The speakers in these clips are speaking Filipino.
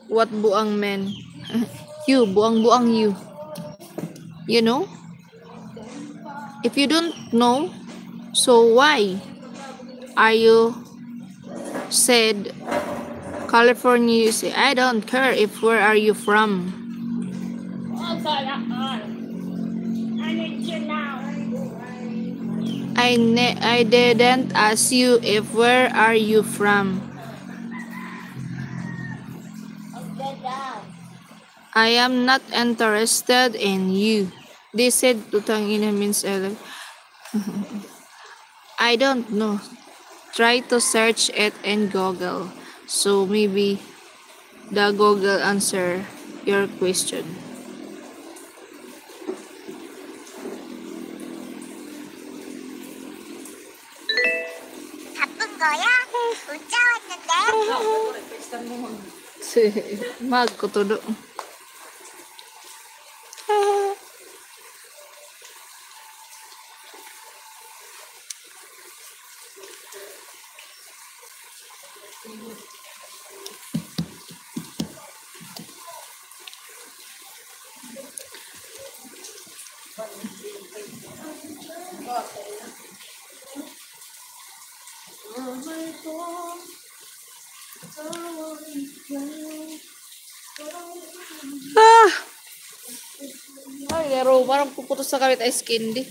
What buang men? You, buang-buang you. You know? If you don't know, so why are you said California? You say, I don't care if where are you from. I didn't ask you if where are you from. I am not interested in you. They said tutangina means I don't know. Try to search it in Google. So maybe the Google answer your question. 바쁜 거야? 문자 왔는데? Mag ko to do. Ay, laro. Parang puputos sa kawit ice candy.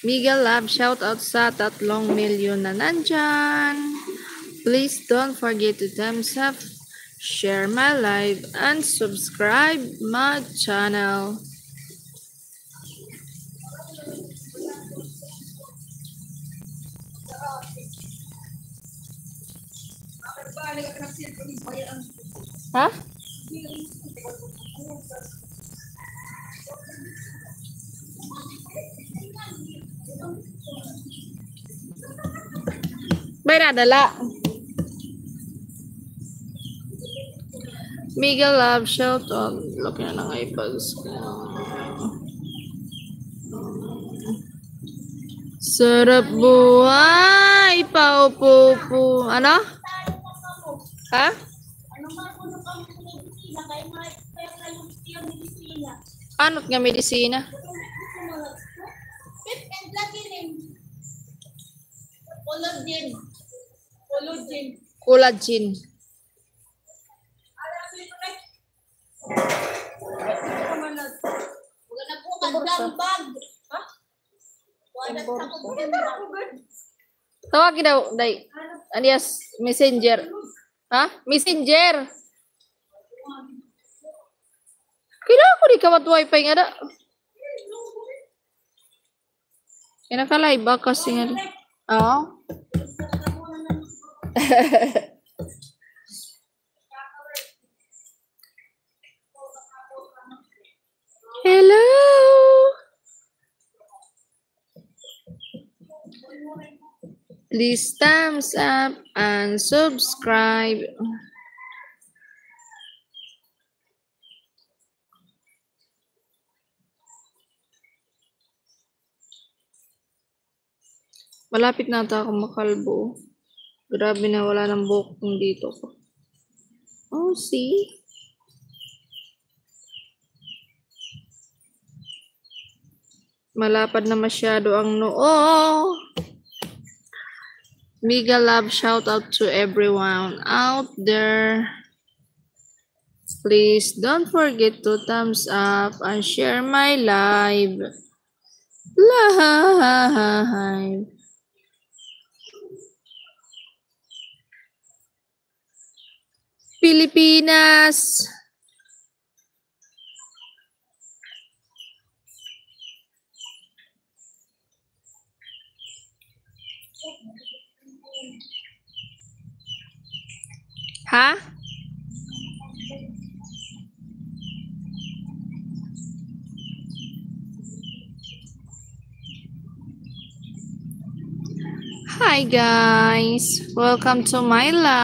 Miguel Lab, shout out sa 3 milyon na nandyan. Please don't forget to thumbs up, share my live, and subscribe my channel. Ha? May nadala. Miguel Love, shout out. Laki na ng iPads ko. Sarap buhay, paupo-po. Ano? Ha? Ano't nga medisina? Collagen. Tawagin daw, day. Alias, messenger. Ha? Messenger. Kailangan ko di kawat wifi nga da. Kinaka-live ba kasi nga. Oo. Hello. Please thumbs up and subscribe. Malapit na ata ako makalbo. Grabe na, wala ng buhok dito ko. Oh, see? Malapad na masyado ang noo. Mega love, shout out to everyone out there. Please don't forget to thumbs up and share my live. Live. Pilipinas. Ha? Hi guys, welcome to my live.